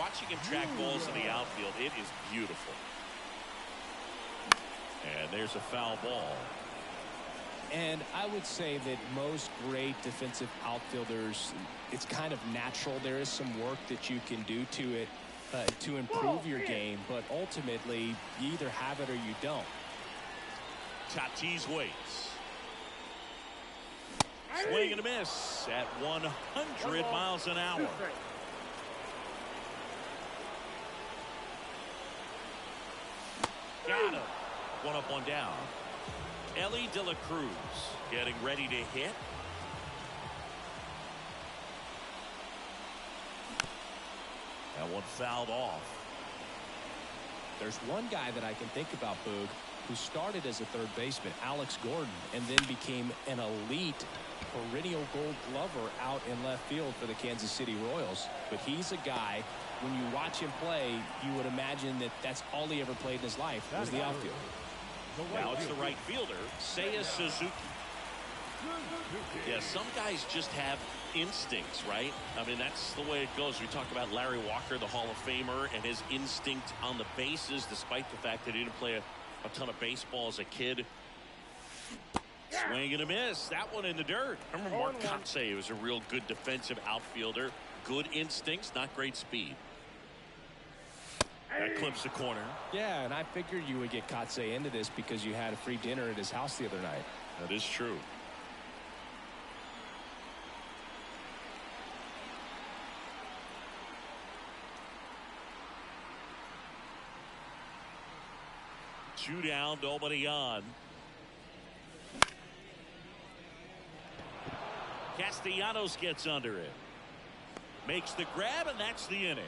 watching him track balls in the outfield, it is beautiful. And there's a foul ball. And I would say that most great defensive outfielders, it's kind of natural. There is some work that you can do to it to improve your game, but ultimately you either have it or you don't. Tatis waits. Swing and a miss at 100 miles an hour. Got him. One up, one down. Elly De La Cruz getting ready to hit. That one fouled off. There's one guy that I can think about, Boog, who started as a third baseman, Alex Gordon, and then became an elite perennial Gold Glover out in left field for the Kansas City Royals. But he's a guy, when you watch him play, you would imagine that that's all he ever played in his life was the outfield. Now it's the right fielder, Seiya Suzuki. Yeah, some guys just have instincts, right? I mean, that's the way it goes. We talk about Larry Walker, the Hall of Famer, and his instinct on the bases, despite the fact that he didn't play a ton of baseball as a kid. Swing and a miss. That one in the dirt. I remember Mark Kotsay was a real good defensive outfielder. Good instincts, not great speed. That clips the corner. Yeah, and I figured you would get Kotsay into this because you had a free dinner at his house the other night. That is true. Two down, nobody on. Castellanos gets under it. Makes the grab, and that's the inning.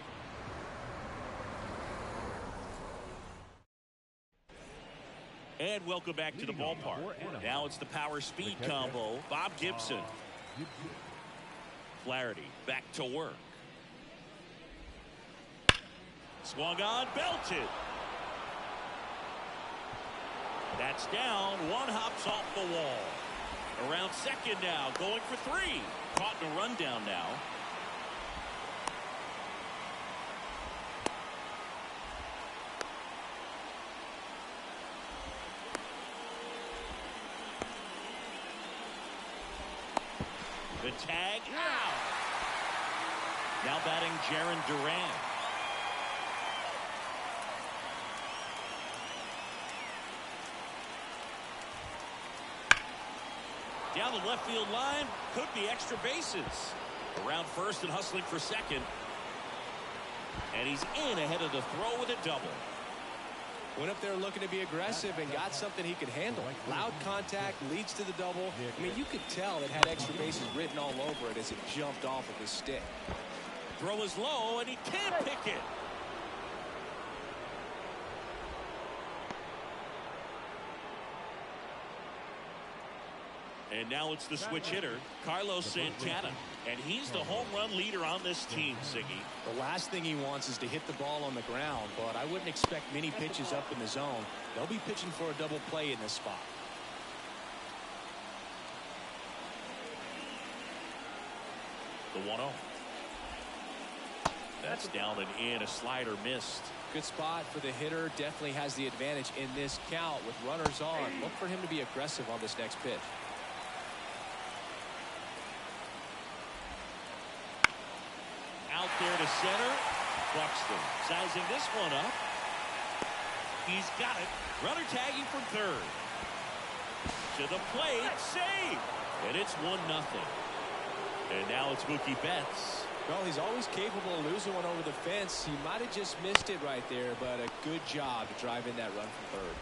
And welcome back to the ballpark. Now it's the power speed combo. Bob Gibson. Flaherty back to work. Swung on, belted. That's down. One hops off the wall. Around second now, going for three. Caught in a rundown now. The tag out. Now batting Jarren Duran. Down the left field line, could be extra bases. Around first and hustling for second. And he's in ahead of the throw with a double. Went up there looking to be aggressive and got something he could handle. Loud contact leads to the double. I mean, you could tell it had extra bases written all over it as it jumped off of his stick. Throw is low, and he can't pick it. And now it's the switch hitter, Carlos Santana. And he's the home run leader on this team, Siggy. The last thing he wants is to hit the ball on the ground, but I wouldn't expect many pitches up in the zone. They'll be pitching for a double play in this spot. The 1-0. That's down and in. A slider missed. Good spot for the hitter. Definitely has the advantage in this count with runners on. Look for him to be aggressive on this next pitch. Out there to center. Buxton sizing this one up. He's got it. Runner tagging from third. To the plate. Save. And it's 1-0. And now it's Mookie Betts. Well, he's always capable of losing one over the fence. He might have just missed it right there, but a good job to drive in that run from third.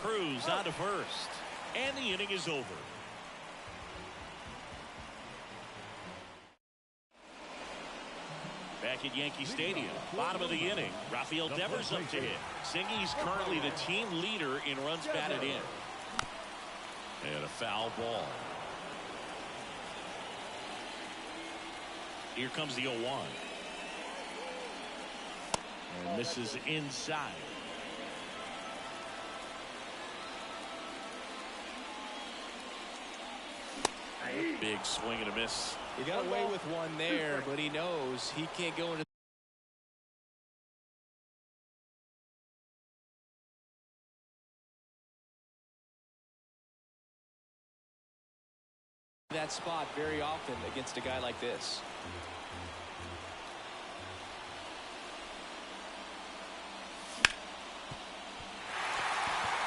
Cruz on to first. And the inning is over. Back at Yankee Stadium, bottom of the inning, Rafael Devers up to hit. Singy's currently the team leader in runs batted in. And a foul ball. Here comes the 0-1. And this is inside. Big swing and a miss. He got away with one there, but he knows he can't go into that spot very often against a guy like this.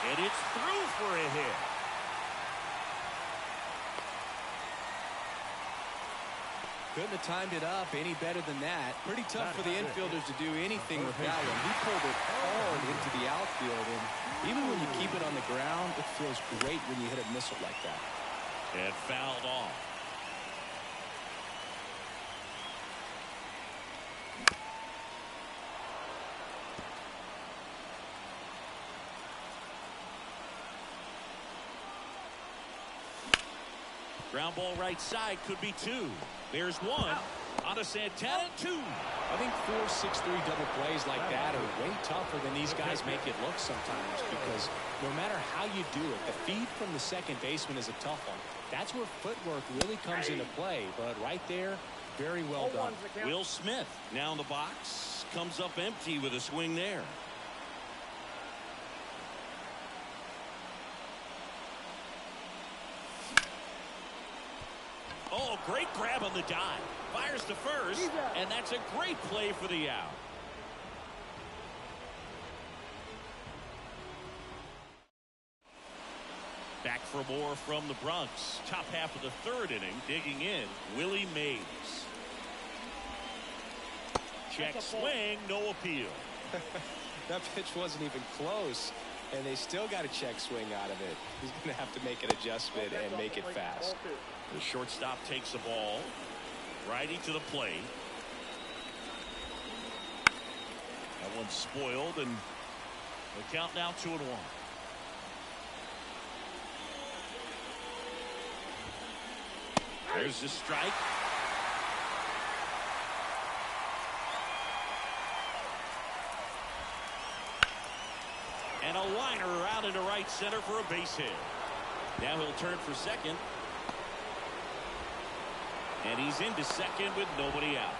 And it's through for a hit. Couldn't have timed it up any better than that. Pretty tough for the infielders to do anything with that one. He pulled it hard into the outfield, and even when you keep it on the ground, it feels great when you hit a missile like that. And fouled off. Ground ball right side could be two. There's one. On to Santana, two. I think 4-6-3 double plays like that are way tougher than these guys make it look sometimes, because no matter how you do it, the feed from the second baseman is a tough one. That's where footwork really comes into play, but right there, very well done. Will Smith now in the box, comes up empty with a swing there. Oh, great grab on the dive. Fires to first, and that's a great play for the out. Back for more from the Bronx. Top half of the third inning, digging in, Willie Mays. Check swing, no appeal. That pitch wasn't even close, and they still got a check swing out of it. He's going to have to make an adjustment and make it fast. The shortstop takes the ball. Righty to the plate. That one's spoiled, and the count now 2-1. There's the strike. And a liner out into right center for a base hit. Now he'll turn for second. And he's into second with nobody out.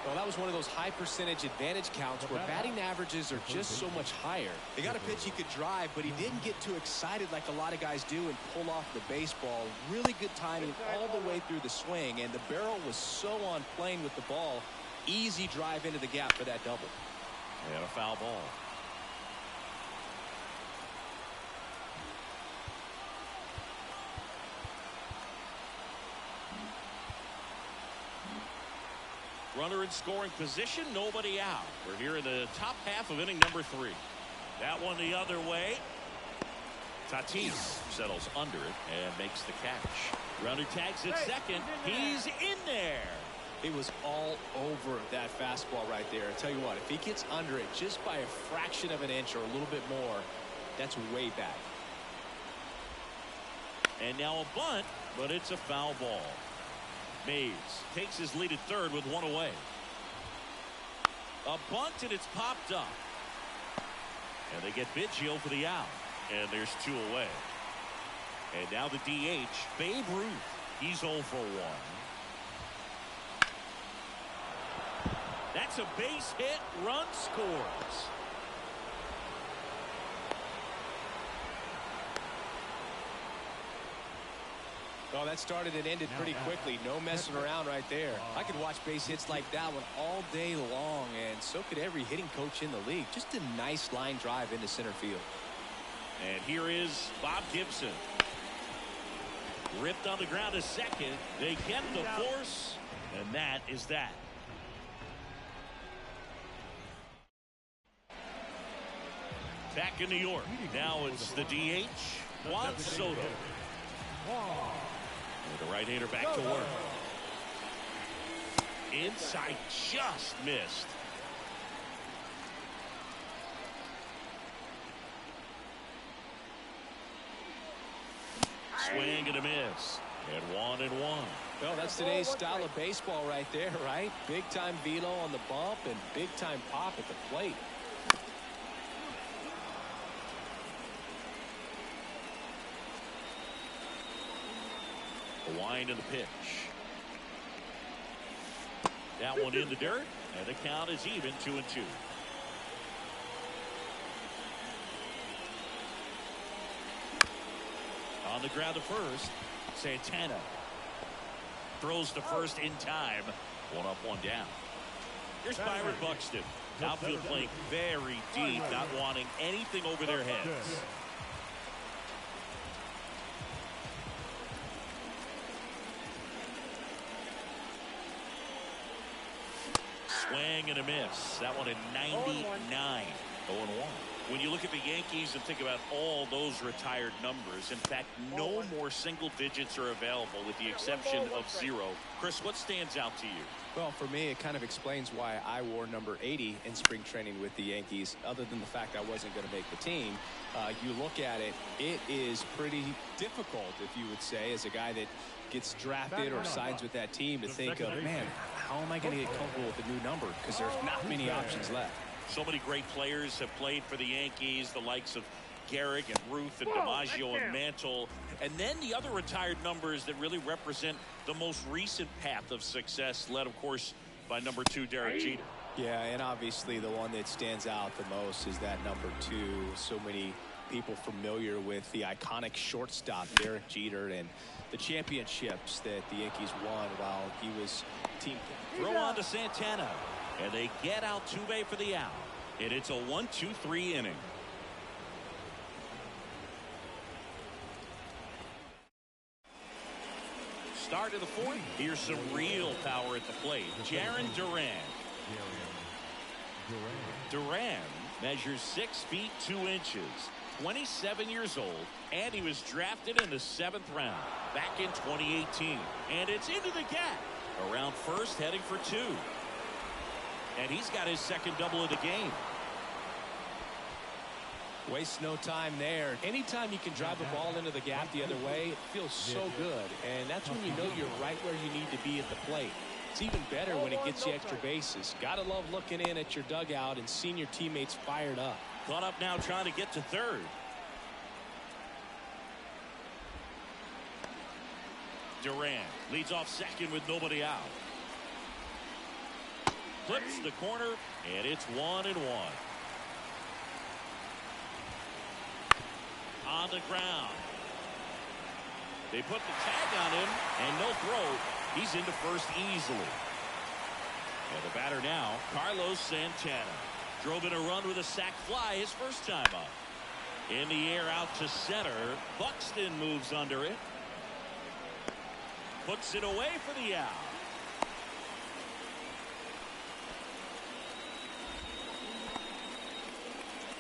Well, that was one of those high percentage advantage counts where batting averages are just so much higher. They got a pitch he could drive, but he didn't get too excited like a lot of guys do and pull off the baseball. Really good timing all the way through the swing, and the barrel was so on plane with the ball. Easy drive into the gap for that double. And a foul ball. Runner in scoring position, nobody out. We're here in the top half of inning number 3. That one the other way. Tatis settles under it and makes the catch. Runner tags at second. He's in there. It was all over that fastball right there. I tell you what, if he gets under it just by a fraction of an inch or a little bit more, that's way back. And now a bunt, but it's a foul ball. Mays takes his lead at third with one away. A bunt, and it's popped up. And they get Biggio for the out. And there's 2 away. And now the DH, Babe Ruth. He's 0 for 1. That's a base hit. Run scores. Oh, that started and ended pretty quickly. No messing around right there. I could watch base hits like that one all day long, and so could every hitting coach in the league. Just a nice line drive into center field. And here is Bob Gibson. Ripped on the ground to second. They get the force, and that is that. Back in New York. Now it's the DH, Juan Soto. The right-hander back to work. Inside, just missed. Swing and a miss. And 1-1. Well, that's today's style of baseball right there, right? Big-time velo on the bump and big-time pop at the plate. The wind and the pitch. That one in the dirt, and the count is even 2-2. On the ground to first. Santana throws to first in time. One up, one down. Here's Byron Buxton. Outfield playing very deep, not wanting anything over their heads. Swing and a miss. That one at 99. 0-1. When you look at the Yankees and think about all those retired numbers, in fact, no more single digits are available with the exception of 0. Chris, what stands out to you? Well, for me, it kind of explains why I wore number 80 in spring training with the Yankees, other than the fact I wasn't going to make the team. You look at it, it is pretty difficult, if you would say, as a guy that gets drafted or signs with that team, to think of, man, how am I going to get comfortable with the new number? Because there's not many options left. So many great players have played for the Yankees, the likes of Gehrig and Ruth and DiMaggio and Mantle. And then the other retired numbers that really represent the most recent path of success, led, of course, by number 2, Derek Jeter. Yeah, and obviously the one that stands out the most is that number 2. So many people familiar with the iconic shortstop, Derek Jeter, and the championships that the Yankees won while he was team captain. Throw on to Santana. And they get Altuve for the out. And it's a 1-2-3 inning. Start of the 4th. Here's some real power at the plate. Jarren Duran. Duran measures 6 feet 2 inches. 27 years old, and he was drafted in the 7th round back in 2018. And it's into the gap. Around first, heading for 2. And he's got his second double of the game. Waste no time there. Anytime you can drive the ball into the gap the other way, it feels so good. And that's when you know you're right where you need to be at the plate. It's even better when it gets you extra bases. Gotta love looking in at your dugout and seeing your teammates fired up. Caught up now trying to get to third. Duran leads off second with nobody out. Flips the corner, and it's 1-1. On the ground. They put the tag on him, and no throw. He's into first easily. And the batter now, Carlos Santana. Drove in a run with a sac fly his first time up. In the air out to center. Buxton moves under it. Puts it away for the out.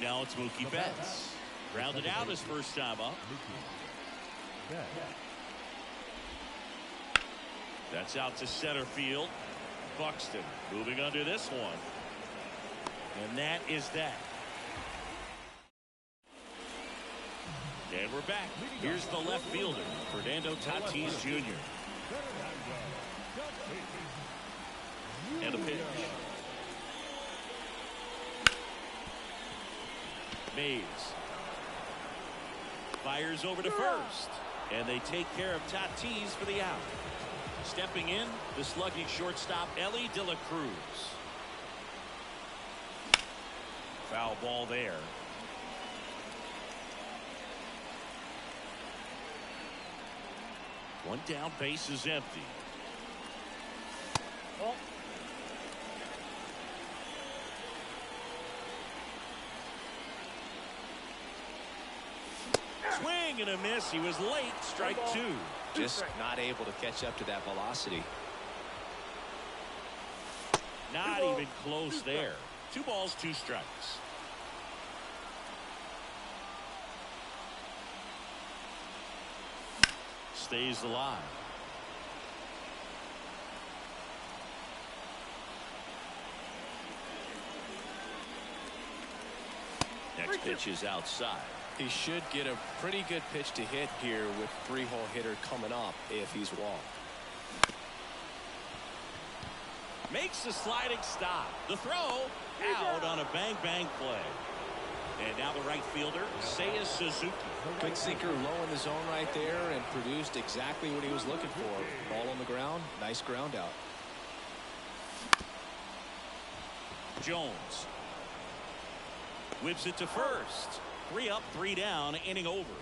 Now it's Mookie Betts. Grounded out his first time up. That's out to center field. Buxton moving under this one. And that is that. And we're back. Here's the left fielder, Fernando Tatis Jr. And a pitch. Mays fires over to first, and they take care of Tatis for the out. Stepping in, the slugging shortstop Elly De La Cruz. Foul ball there. One down, base is empty. Oh. Swing and a miss. He was late. Strike 2. Just not able to catch up to that velocity. Not even close there. 2 balls, 2 strikes. Stays alive. Next pitch is outside. He should get a pretty good pitch to hit here with 3-hole hitter coming up if he's walked. Makes the sliding stop. The throw out on a bang-bang play. And now the right fielder, Seiya Suzuki. Good sinker low in the zone right there and produced exactly what he was looking for. Ball on the ground. Nice ground out. Jones whips it to first. 3 up, 3 down, inning over.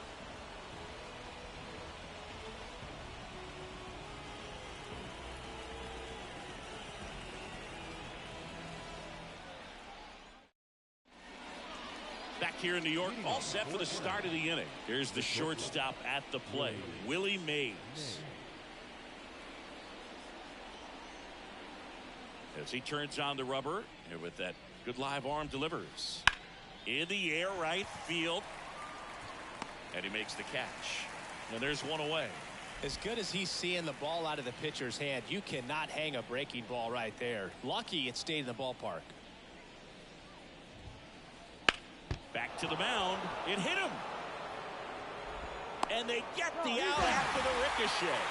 here in New York, all set for the start of the inning. Here's the shortstop at the plate, Willie Mays. As he turns on the rubber, and with that good live arm delivers. In the air, right field. And he makes the catch. And there's one away. As good as he's seeing the ball out of the pitcher's hand, you cannot hang a breaking ball right there. Lucky it stayed in the ballpark. Back to the mound. It hit him. And they get the out after the ricochet.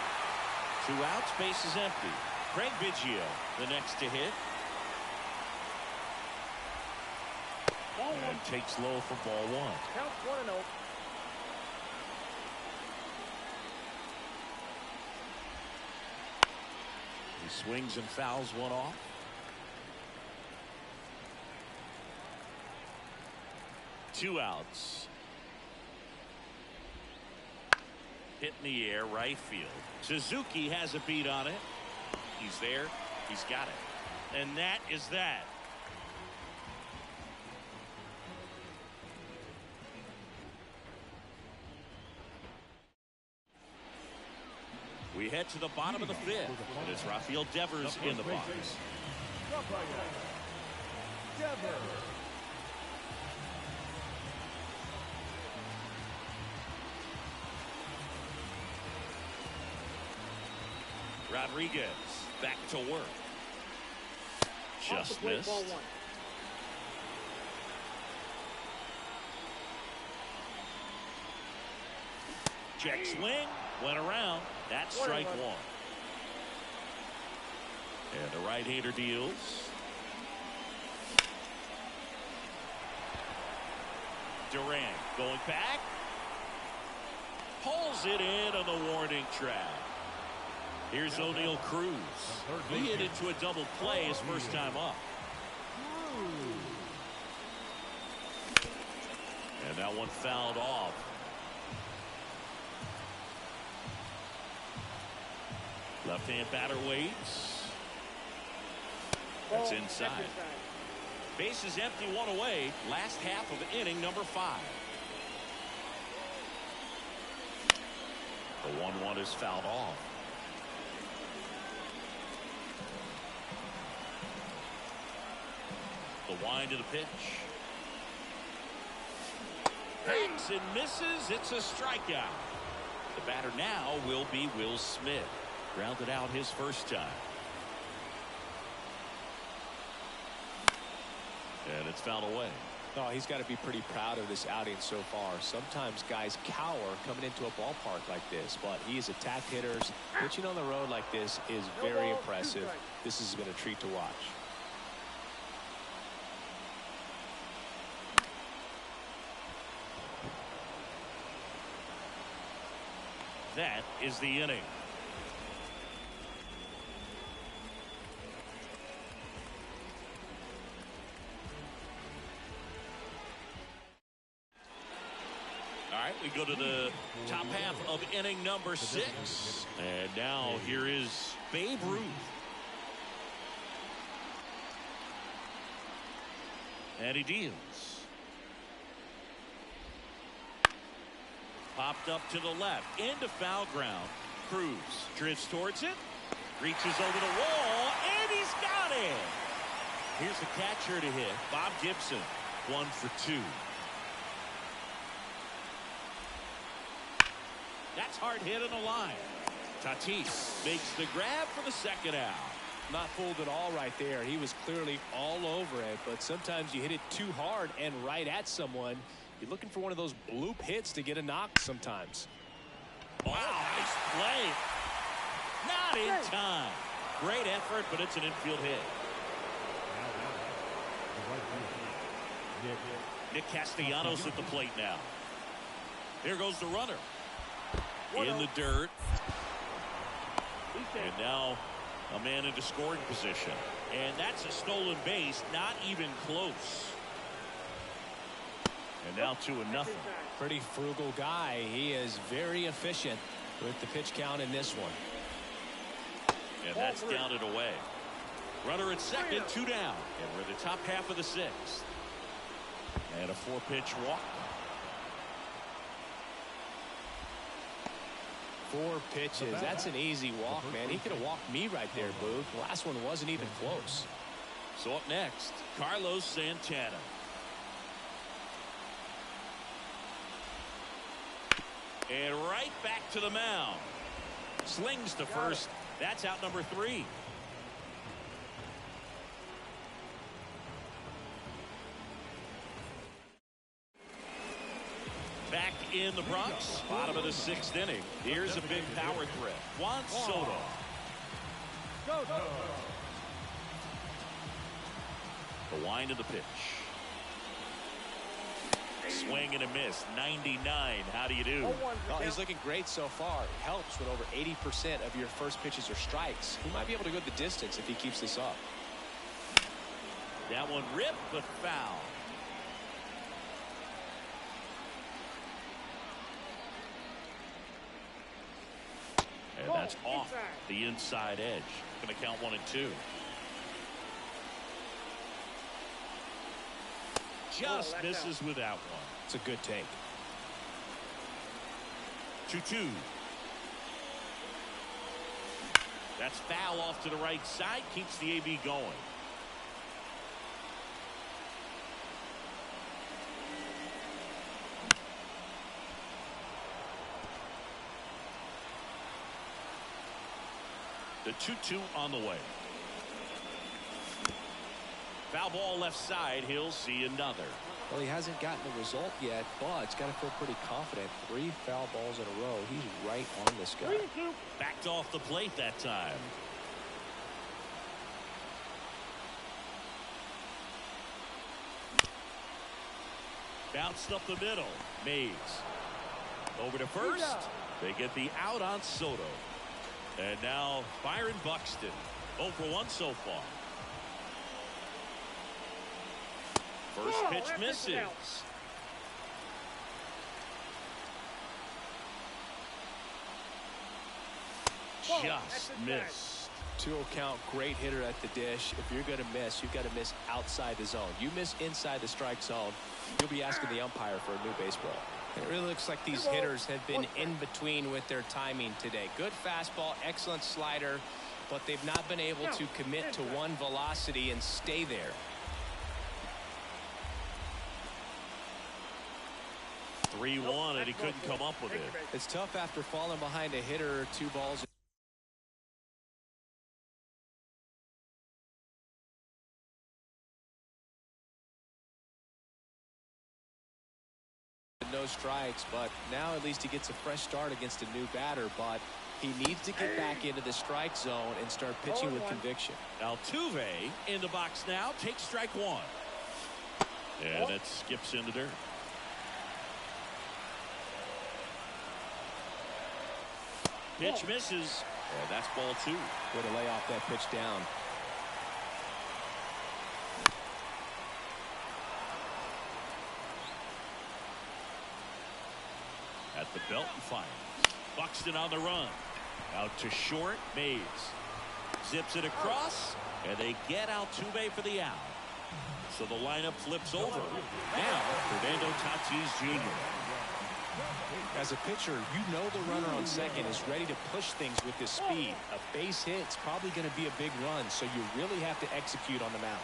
2 outs, base is empty. Craig Biggio, the next to hit. And takes low for ball 1. Count 1-0. He swings and fouls one off. Two outs. Hit in the air, right field. Suzuki has a beat on it. He's there. He's got it. And that is that. We head to the bottom of the 5th. And it's Rafael Devers in the box. Rodriguez back to work. Just missed. Check swing. Went around. That's strike 1. And the right-hander deals. Duran going back. Pulls it in on the warning track. Here's O'Neal Cruz. He hit into a double play his first time up. And that one fouled off. Left-hand batter waits. That's inside. Base is empty, 1 away. Last half of inning number 5. The 1-1 is fouled off. The wind of the pitch. Hangs and misses. It's a strikeout. The batter now will be Will Smith. Grounded out his first time. And it's fouled away. Oh, he's got to be pretty proud of this outing so far. Sometimes guys cower coming into a ballpark like this, but he has attacked hitters. Pitching on the road like this is very impressive. This has been a treat to watch. That is the inning. All right, we go to the top half of inning number 6. And now here is Babe Ruth. And he deals. Popped up to the left, into foul ground. Cruz drifts towards it, reaches over the wall, and he's got it. Here's the catcher to hit, Bob Gibson, 1 for 2. That's hard hit on the line. Tatis makes the grab for the second out. Not fooled at all right there. He was clearly all over it, but sometimes you hit it too hard and right at someone. You're looking for one of those bloop hits to get a knock sometimes. Wow, nice play. Not in time. Great effort, but it's an infield hit. Nick Castellanos at the plate now. Here goes the runner. In the dirt. And now a man into scoring position. And that's a stolen base, not even close. And now 2-0. Pretty frugal guy. He is very efficient with the pitch count in this one. And that's counted away. Runner at second, 2 down. And we're in the top half of the 6th. And a 4-pitch walk. 4 pitches. That's an easy walk, man. He could have walked me right there, Boog. The last one wasn't even close. So up next, Carlos Santana. And right back to the mound. Slings to first. That's out number 3. Back in the Bronx, bottom of the 6th inning. Here's a big power threat. Juan Soto. The wind of the pitch. Swing and a miss. 99. How do you do? Well, he's looking great so far. It helps when over 80% of your first pitches are strikes. He might be able to go the distance if he keeps this up. That one ripped, but foul. And that's off the inside edge. Going to count 1 and 2. Just misses with that one. It's a good take. 2-2. That's foul off to the right side. Keeps the AB going. The 2-2 on the way. Foul ball left side. He'll see another. Well, he hasn't gotten the result yet, but he's got to feel pretty confident. 3 foul balls in a row. He's right on this guy. Backed off the plate that time. Bounced up the middle. Mays. Over to first. They get the out on Soto. And now Byron Buxton. 0 for 1 so far. First pitch misses. Just missed. 2-0 count, great hitter at the dish. If you're going to miss, you've got to miss outside the zone. You miss inside the strike zone, you'll be asking the umpire for a new baseball. It really looks like these hitters have been in between with their timing today. Good fastball, excellent slider, but they've not been able to commit to one velocity and stay there. 3-1, and he couldn't come up with it. It's tough after falling behind a hitter, 2 balls. No strikes, but now at least he gets a fresh start against a new batter, but he needs to get back into the strike zone and start pitching with conviction. Altuve in the box now, takes strike 1. And it skips in the dirt. Pitch misses, and that's ball 2. Way to lay off that pitch down. At the belt and fire. Buxton on the run. Out to short. Mays zips it across, and they get Altuve for the out. So the lineup flips over. Now, Fernando Tatis Jr. As a pitcher, you know the runner on second is ready to push things with his speed. A base hit's probably going to be a big run, so you really have to execute on the mound.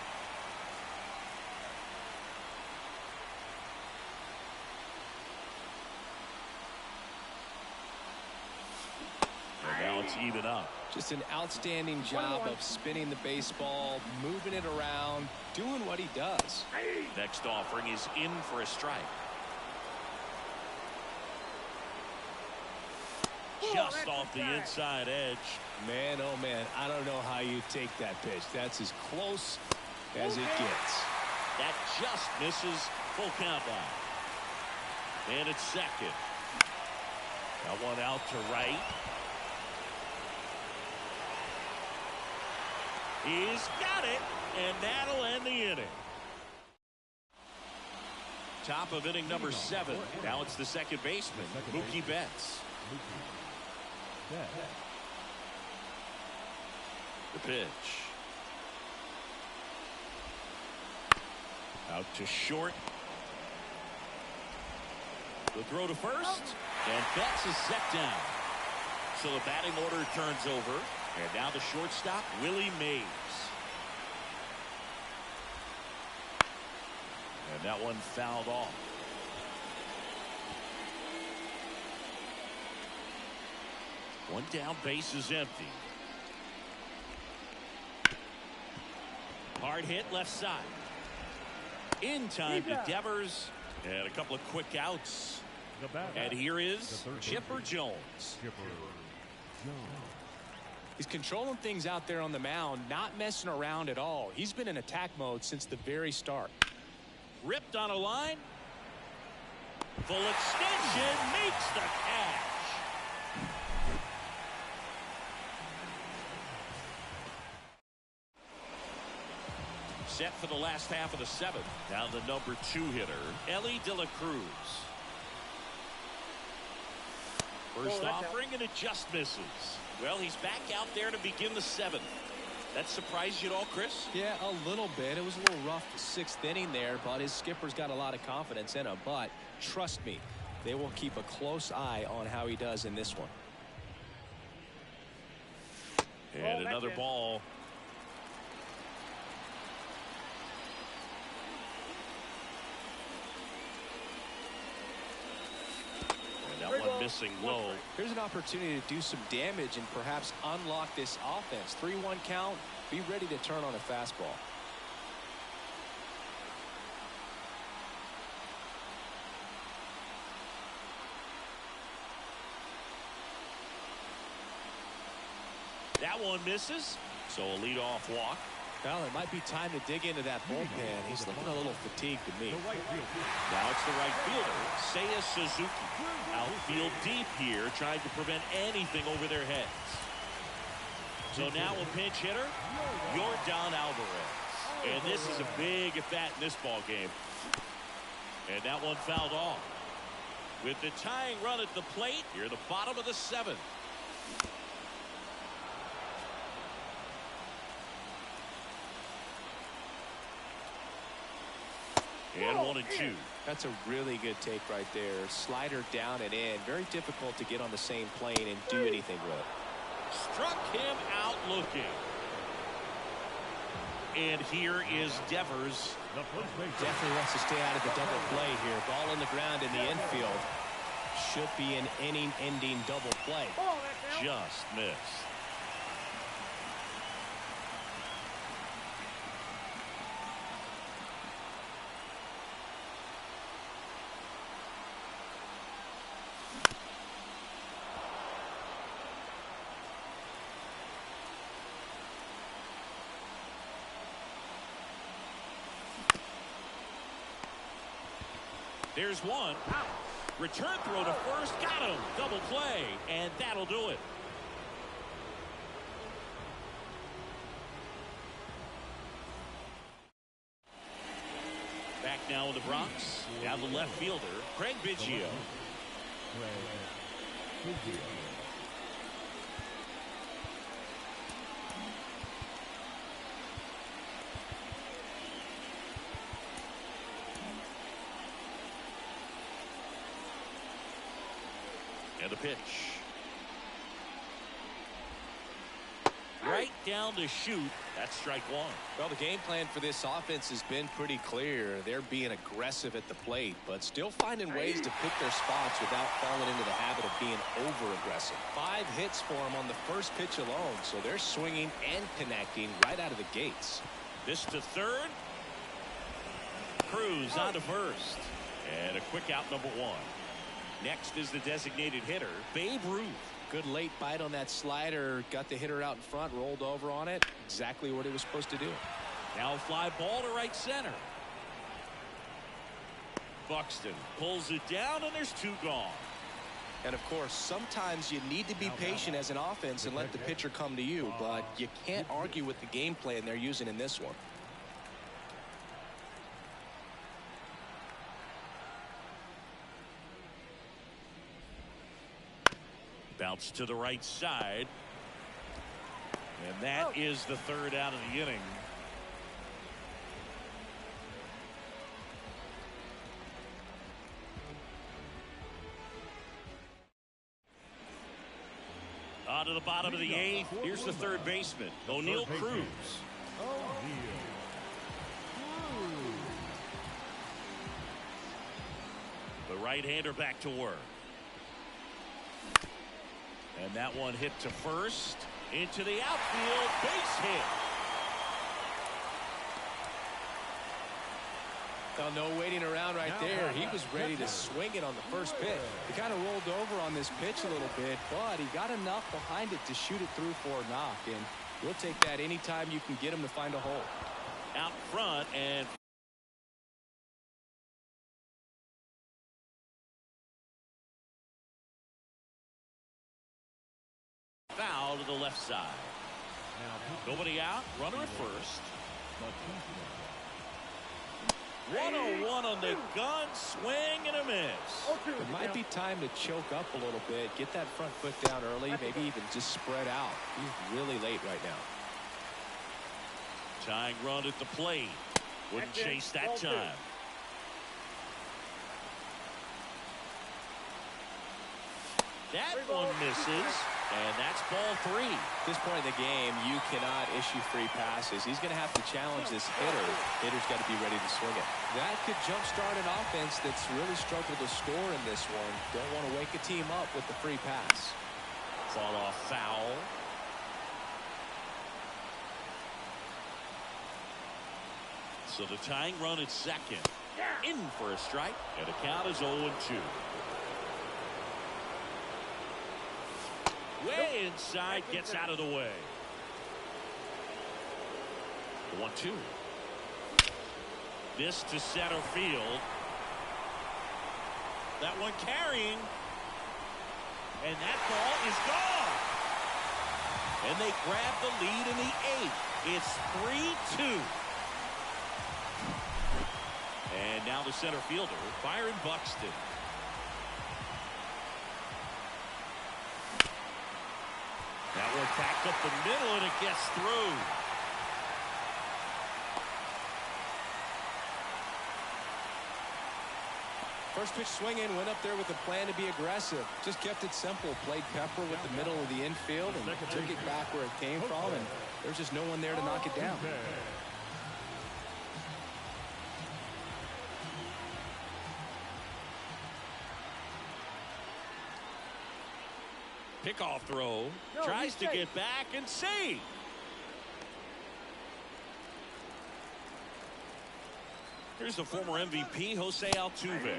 And now it's even up. Just an outstanding job of spinning the baseball, moving it around, doing what he does. Next offering is in for a strike. Just off the inside edge. Man, oh man, I don't know how you take that pitch. That's as close as it gets. That just misses. Full count now. And it's second. That one out to right. He's got it, and that'll end the inning. Top of inning number 7. Now it's the second baseman, Mookie Betts. The pitch. Out to short. The throw to first, and Betts is set down. So the batting order turns over, and now the shortstop, Willie Mays. And that one fouled off. One down, base is empty. Hard hit left side. In time to Devers. And a couple of quick outs. And here is Chipper Jones. He's controlling things out there on the mound, not messing around at all. He's been in attack mode since the very start. Ripped on a line. Full extension makes the catch. Set for the last half of the seventh. Now the number 2 hitter, Elly De La Cruz. First offering, and it just misses. Well, he's back out there to begin the 7th. That surprised you at all, Chris? Yeah, a little bit. It was a little rough the 6th inning there, but his skipper's got a lot of confidence in him. But trust me, they will keep a close eye on how he does in this one. And another ball. And that one missing low. Here's an opportunity to do some damage and perhaps unlock this offense. 3-1 count. Be ready to turn on a fastball. That one misses. So a leadoff walk. Well, it might be time to dig into that bullpen. He's looking a little fatigued to me. Now it's the right fielder, Seiya Suzuki. Outfield deep here, trying to prevent anything over their heads. So now a pinch hitter, Yordan Alvarez. And this is a big at-bat in this ball game. And that one fouled off. With the tying run at the plate, here the bottom of the 7th. And 1-2. That's a really good take right there. Slider down and in. Very difficult to get on the same plane and do anything with it. Struck him out looking. And here is Devers. Definitely wants to stay out of the double play here. Ball on the ground in the infield. Should be an inning-ending double play. Just missed. There's one. Return throw to first. Got him. Double play. And that'll do it. Back now in the Bronx. Now the left fielder, Craig Biggio. And the pitch. Right down to shoot. That's strike one. Well, the game plan for this offense has been pretty clear. They're being aggressive at the plate, but still finding ways to pick their spots without falling into the habit of being over-aggressive. 5 hits for them on the first pitch alone, so they're swinging and connecting right out of the gates. This to third. Cruz on to first. And a quick out, number 1. Next is the designated hitter, Babe Ruth. Good late bite on that slider. Got the hitter out in front, rolled over on it. Exactly what he was supposed to do. Now a fly ball to right center. Buxton pulls it down, and there's 2 gone. And of course, sometimes you need to be patient as an offense and let the pitcher come to you, but you can't argue with the game plan they're using in this one. Bounce to the right side. And that is the 3rd out of the inning. Down to the bottom of the 8th. Here's the third baseman, O'Neill Cruz. The right-hander back to work. And that one hit to first. Into the outfield. Base hit. Now, no waiting around right there. He was ready to swing it on the first pitch. He kind of rolled over on this pitch a little bit, but he got enough behind it to shoot it through for a knock. And we'll take that anytime you can get him to find a hole. Out front and foul to the left side. Nobody out. Runner at first. 101 on the gun. Swing and a miss. It might be time to choke up a little bit. Get that front foot down early. Maybe even just spread out. He's really late right now. Tying run at the plate. Wouldn't chase that time. That one misses. And that's ball 3. At this point in the game, you cannot issue free passes. He's going to have to challenge this hitter. Hitter's got to be ready to swing it. That could jumpstart an offense that's really struggled to score in this one. Don't want to wake a team up with the free pass. Fall off foul. So the tying run at second. In for a strike. And the count is 0-2. Way inside, gets out of the way. The 1-2. This to center field. That one carrying. And that ball is gone. And they grab the lead in the 8th. It's 3-2. And now the center fielder, Byron Buxton. That one packed up the middle, and it gets through. First pitch swinging, went up there with a plan to be aggressive. Just kept it simple. Played pepper with the middle of the infield and took it back where it came from, and there's just no one there to knock it down. Pickoff throw. Tries to get back and save. Here's the former MVP, Jose Altuve.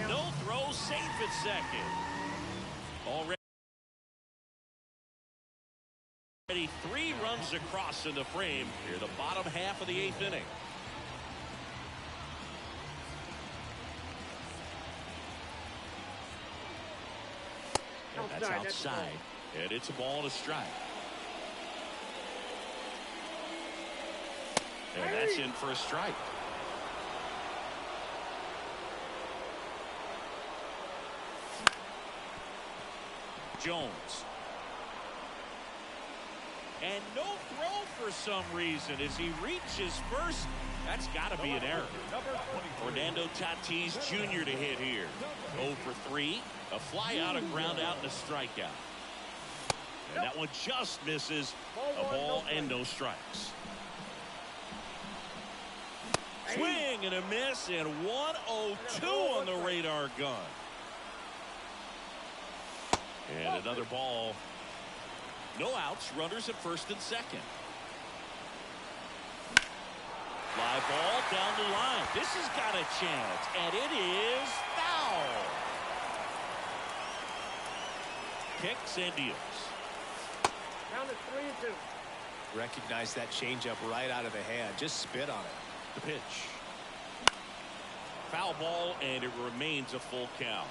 No throw, safe at second. Already 3 runs across in the frame here, the bottom half of the 8th inning. That's outside, and it's a ball and a strike. And that's in for a strike. Jones. And no throw for some reason as he reaches first. That's got to be an error. Fernando Tatis Jr. to hit here. 0 for 3. A fly out, a ground out, and a strikeout. And that one just misses. A ball and no strikes. Swing and a miss, and 1-0-2 on the radar gun. And another ball. No outs, runners at first and second. Fly ball down the line. This has got a chance, and it is foul. Kicks and deals. Down to 3-2. Recognize that changeup right out of the hand. Just spit on it. The pitch. Foul ball, and it remains a full count.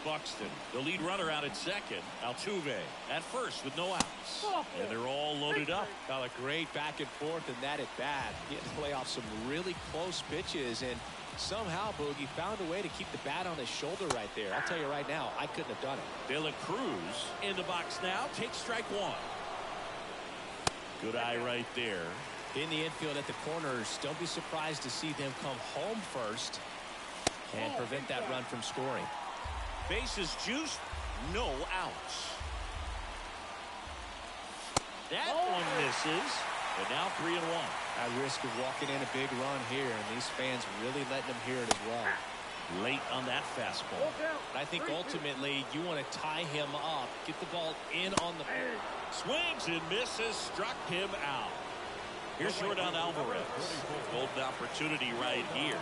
Buxton, the lead runner, out at second. Altuve at first with no outs. And they're all loaded up. Well, a great back and forth in that at bat. He had to play off some really close pitches, and somehow Boogie found a way to keep the bat on his shoulder right there. I'll tell you right now, I couldn't have done it. De La Cruz in the box now. Takes strike 1. Good eye right there. In the infield at the corners, don't be surprised to see them come home first and prevent that run from scoring. Bases juiced, No outs. That one misses. But now 3-1. At risk of walking in a big run here, and these fans really letting them hear it as well. Late on that fastball. I think ultimately you want to tie him up, get the ball in on the Swings and misses, struck him out. Here's Yordan Alvarez. Golden opportunity right here.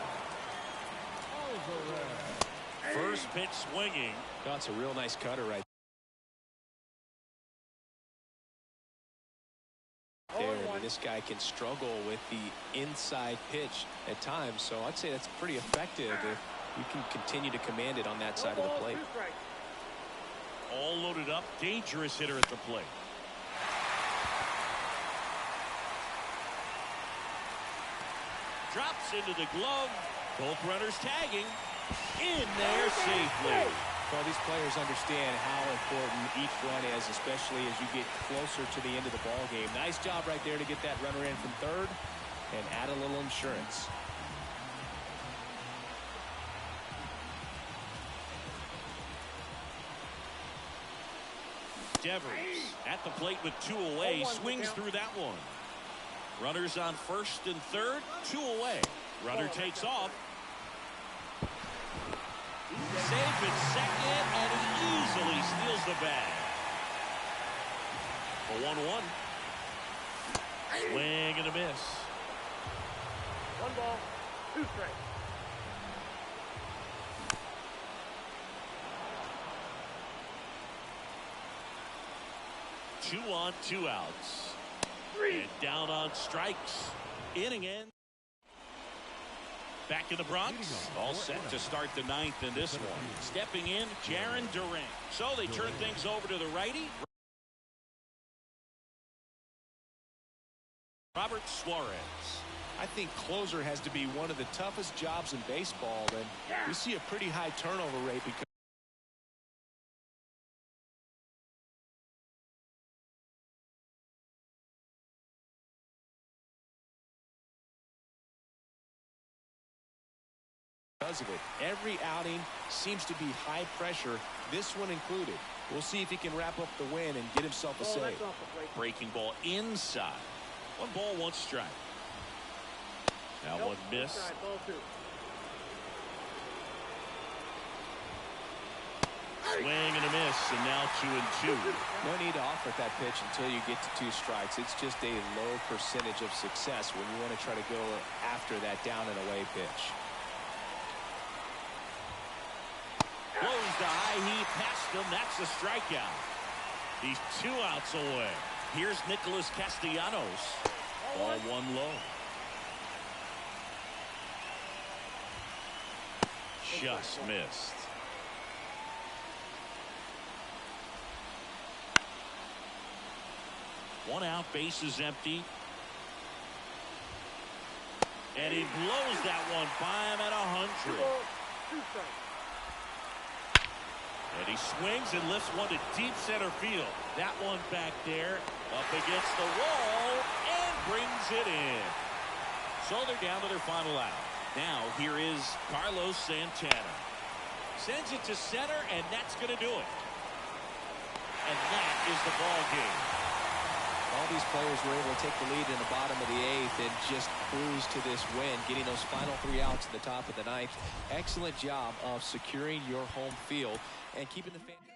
First pitch swinging. That's a real nice cutter right there. I mean, this guy can struggle with the inside pitch at times, so I'd say that's pretty effective if you can continue to command it on that side of the plate. All loaded up, dangerous hitter at the plate. Drops into the glove. Both runners tagging. In there safely. Well, these players understand how important each run is, especially as you get closer to the end of the ball game. Nice job right there to get that runner in from third and add a little insurance. Devers at the plate with 2 away. Swings through that one. Runners on first and third. 2 away. Runner takes off. Safe at second, and he easily steals the bag. A 1-1. Swing and a miss. 1 ball, 2 strikes. Two on, 2 outs. And down on strikes. Inning end. Back in the Bronx. All set to start the 9th in this one. Stepping in, Jarren Duran. So they turn things over to the righty. Robert Suarez. I think closer has to be one of the toughest jobs in baseball, and we see a pretty high turnover rate because of it. Every outing seems to be high pressure, this one included. We'll see if he can wrap up the win and get himself a save. Breaking ball inside. 1 ball, 1 strike. That one missed. Swing and a miss, and now 2-2. No need to offer that pitch until you get to 2 strikes. It's just a low percentage of success when you want to try to go after that down and away pitch. Blows the high heat past him. That's a strikeout. He's 2 outs away. Here's Nicholas Castellanos. Ball 1 low. Just missed. One out, base is empty. And he blows that one by him at 100. And he swings and lifts one to deep center field. That one back there up against the wall and brings it in. So they're down to their final out. Now here is Carlos Santana. Sends it to center, and that's going to do it. And that is the ball game. All these players were able to take the lead in the bottom of the 8th and just cruise to this win, getting those final 3 outs at the top of the 9th. Excellent job of securing your home field and keeping the fans.